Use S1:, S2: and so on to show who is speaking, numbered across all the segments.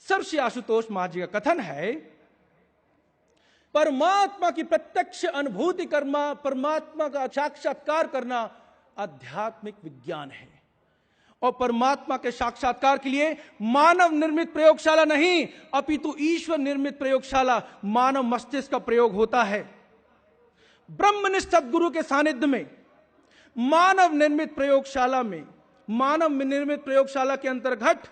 S1: सर्वश्री आशुतोष महाराज जी का कथन है, परमात्मा की प्रत्यक्ष अनुभूति करना, परमात्मा का साक्षात्कार करना आध्यात्मिक विज्ञान है। और परमात्मा के साक्षात्कार के लिए मानव निर्मित प्रयोगशाला नहीं, अपितु ईश्वर निर्मित प्रयोगशाला मानव मस्तिष्क का प्रयोग होता है। ब्रह्मनिष्ठ सद्गुरु के सानिध्य में मानव निर्मित प्रयोगशाला के अंतर्गत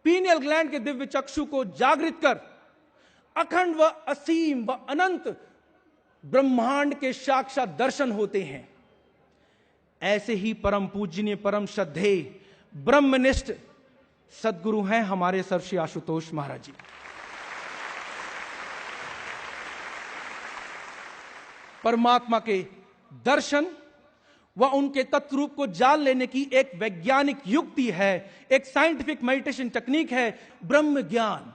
S1: पीनियल ग्लैंड के दिव्य चक्षु को जागृत कर अखंड व असीम व अनंत ब्रह्मांड के साक्षात दर्शन होते हैं। ऐसे ही परम पूजनीय, परम श्रद्धेय, ब्रह्मनिष्ठ सद्गुरु हैं हमारे सर्वश्री आशुतोष महाराज जी। परमात्मा के दर्शन व उनके तत्वरूप को जान लेने की एक वैज्ञानिक युक्ति है, एक साइंटिफिक मेडिटेशन टेक्निक है ब्रह्म ज्ञान।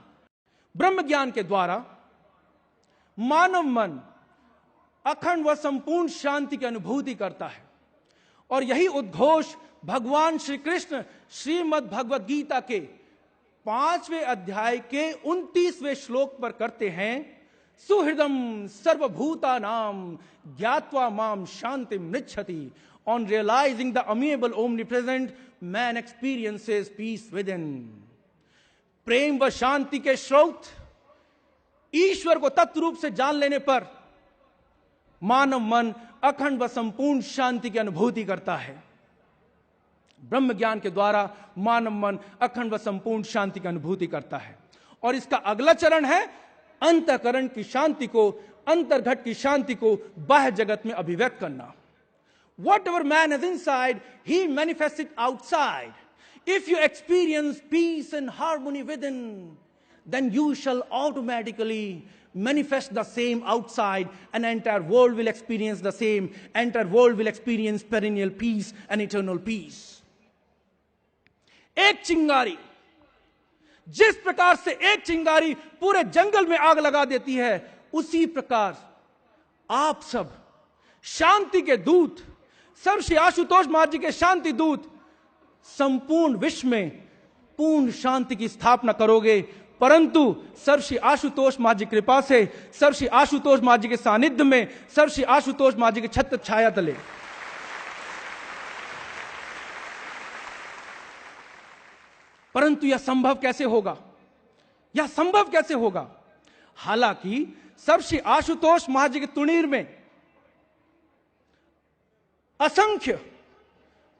S1: ब्रह्म ज्ञान के द्वारा मानव मन अखंड व संपूर्ण शांति की अनुभूति करता है। और यही उद्घोष भगवान श्री कृष्ण श्रीमद् भगवद गीता के 5वें अध्याय के 29वें श्लोक पर करते हैं, सुहृदम सर्वभूतानाम ज्ञात्वा माम शांति मृच्छति। On realizing the amiable omnipresent, man experiences peace within. प्रेम व शांति के स्रोत ईश्वर को तत्व रूप से जान लेने पर मानव मन अखंड व संपूर्ण शांति की अनुभूति करता है। ब्रह्म ज्ञान के द्वारा मानव मन अखंड व संपूर्ण शांति की अनुभूति करता है। और इसका अगला चरण है अंतःकरण की शांति को, अंतर्घट की शांति को बाह्य जगत में अभिव्यक्त करना। Whatever man has inside, he manifests it outside. If you experience peace and harmony within, then you shall automatically manifest the same outside, and entire world will experience the same. Entire world will experience perennial peace and eternal peace. एक चिंगारी, जिस प्रकार से एक चिंगारी पूरे जंगल में आग लगा देती है, उसी प्रकार आप सब शांति के दूत, सर्वश्री आशुतोष महाराज जी के शांति दूत, संपूर्ण विश्व में पूर्ण शांति की स्थापना करोगे। परंतु सर्वश्री आशुतोष महाराज जी की कृपा से, सर्वश्री आशुतोष महाराज जी के सानिध्य में, सर्वश्री आशुतोष महाराज जी के छत्र छाया तले। परंतु यह संभव कैसे होगा? यह संभव कैसे होगा? हालांकि सर्वश्री आशुतोष महाराज जी के तुणीर में असंख्य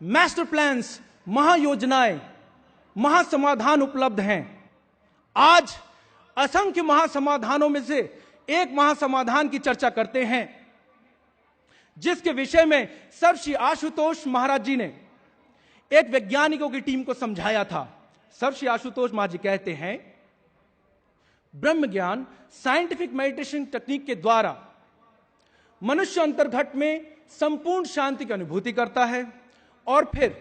S1: मास्टर प्लान्स, महायोजनाएं, महासमाधान उपलब्ध हैं। आज असंख्य महासमाधानों में से एक महासमाधान की चर्चा करते हैं, जिसके विषय में सर्वश्री आशुतोष महाराज जी ने एक वैज्ञानिकों की टीम को समझाया था। सर्वश्री आशुतोष महाराज जी कहते हैं, ब्रह्म ज्ञान साइंटिफिक मेडिटेशन टेक्निक के द्वारा मनुष्य अंतर्घट में संपूर्ण शांति की अनुभूति करता है और फिर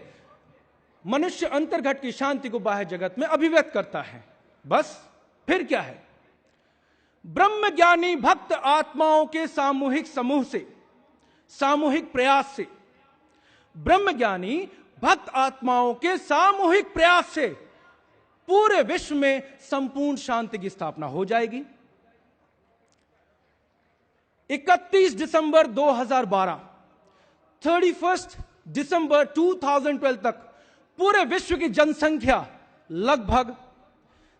S1: मनुष्य अंतर्घट की शांति को बाह्य जगत में अभिव्यक्त करता है। बस फिर क्या है? ब्रह्म ज्ञानी भक्त आत्माओं के सामूहिक समूह से, सामूहिक प्रयास से, ब्रह्म ज्ञानी भक्त आत्माओं के सामूहिक प्रयास से पूरे विश्व में संपूर्ण शांति की स्थापना हो जाएगी। 31 दिसंबर 2012, 31 दिसंबर 2012 तक पूरे विश्व की जनसंख्या लगभग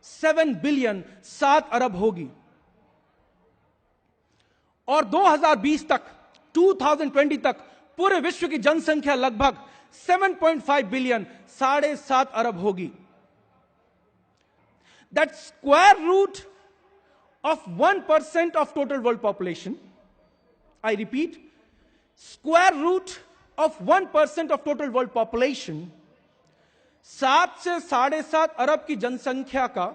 S1: 7 बिलियन 7 अरब होगी। और 2020 तक, 2020 तक पूरे विश्व की जनसंख्या लगभग 7.5 बिलियन 7.5 अरब होगी। That square root of 1% of total world population, I repeat, square root of 1% of total world population, 7 से 7.5 अरब की जनसंख्या का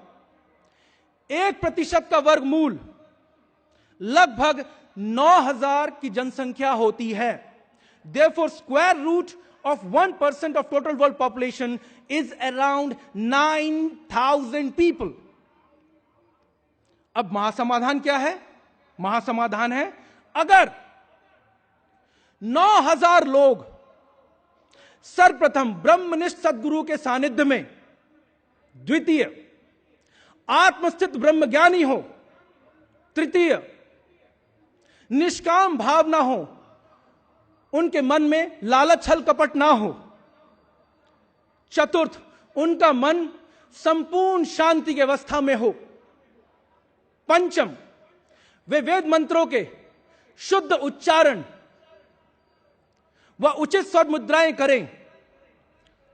S1: 1% का वर्गमूल लगभग 9,000 की जनसंख्या होती है। Therefore, square root of 1% of total world population is around 9,000 people. अब महासमाधान क्या है? महासमाधान है, अगर 9,000 लोग सर्वप्रथम ब्रह्मनिष्ठ सद्गुरु के सानिध्य में द्वितीय आत्मस्थित ब्रह्मज्ञानी हो। तृतीय, निष्काम भावना हो, उनके मन में लालच छल कपट ना हो। चतुर्थ, उनका मन संपूर्ण शांति की अवस्था में हो। पंचम, वे वेद मंत्रों के शुद्ध उच्चारण व उचित स्वर मुद्राएं करें।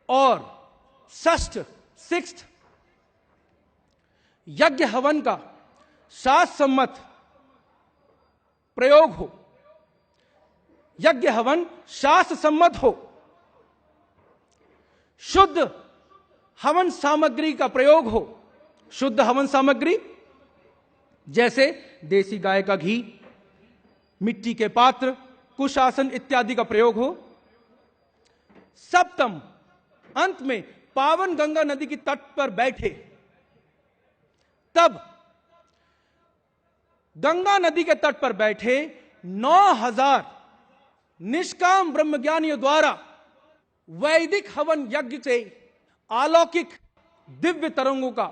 S1: और षष्ठ, सिक्स्थ, यज्ञ हवन का शास्त्र सम्मत प्रयोग हो। यज्ञ हवन शास्त्र सम्मत हो। शुद्ध हवन सामग्री का प्रयोग हो। शुद्ध हवन सामग्री जैसे देसी गाय का घी, मिट्टी के पात्र, कुशासन इत्यादि का प्रयोग हो। सप्तम, अंत में पावन गंगा नदी की तट पर बैठे, तब गंगा नदी के तट पर बैठे 9000 निष्काम ब्रह्मज्ञानियों द्वारा वैदिक हवन यज्ञ से अलौकिक दिव्य तरंगों का,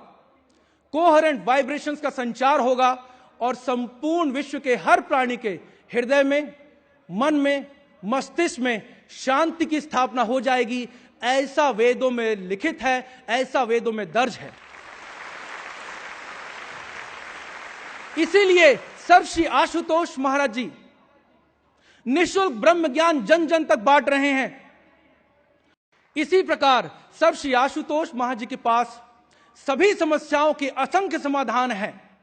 S1: कोहेरेंट वाइब्रेशंस का संचार होगा और संपूर्ण विश्व के हर प्राणी के हृदय में, मन में, मस्तिष्क में शांति की स्थापना हो जाएगी। ऐसा वेदों में लिखित है, ऐसा वेदों में दर्ज है। इसीलिए सर्वश्री आशुतोष महाराज जी निःशुल्क ब्रह्म ज्ञान जन जन तक बांट रहे हैं। इसी प्रकार सर्वश्री आशुतोष महाराज जी के पास सभी समस्याओं के असंख्य समाधान हैं।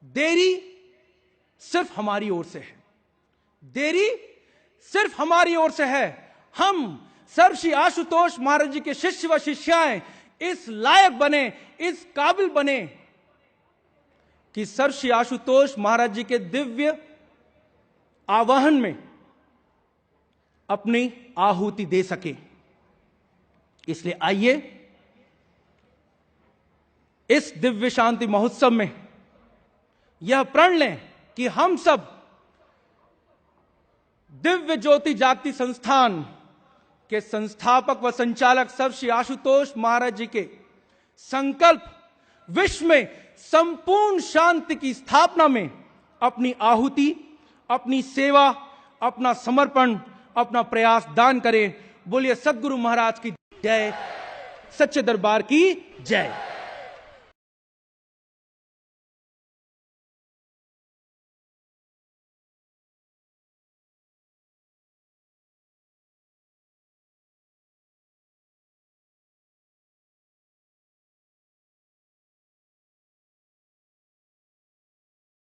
S1: देरी सिर्फ हमारी ओर से है। देरी सिर्फ हमारी ओर से है। हम सर्वश्री आशुतोष महाराज जी के शिष्य व शिष्याएं इस लायक बने, इस काबिल बने कि सर्वश्री आशुतोष महाराज जी के दिव्य आवाहन में अपनी आहुति दे सके। इसलिए आइए इस दिव्य शांति महोत्सव में यह प्रण लें कि हम सब दिव्य ज्योति जागती संस्थान के संस्थापक व संचालक सर्वश्री आशुतोष महाराज जी के संकल्प विश्व में संपूर्ण शांति की स्थापना में अपनी आहुति, अपनी सेवा, अपना समर्पण, अपना प्रयास दान करें। बोलिए सद्गुरु महाराज की जय, सच्चे दरबार की जय।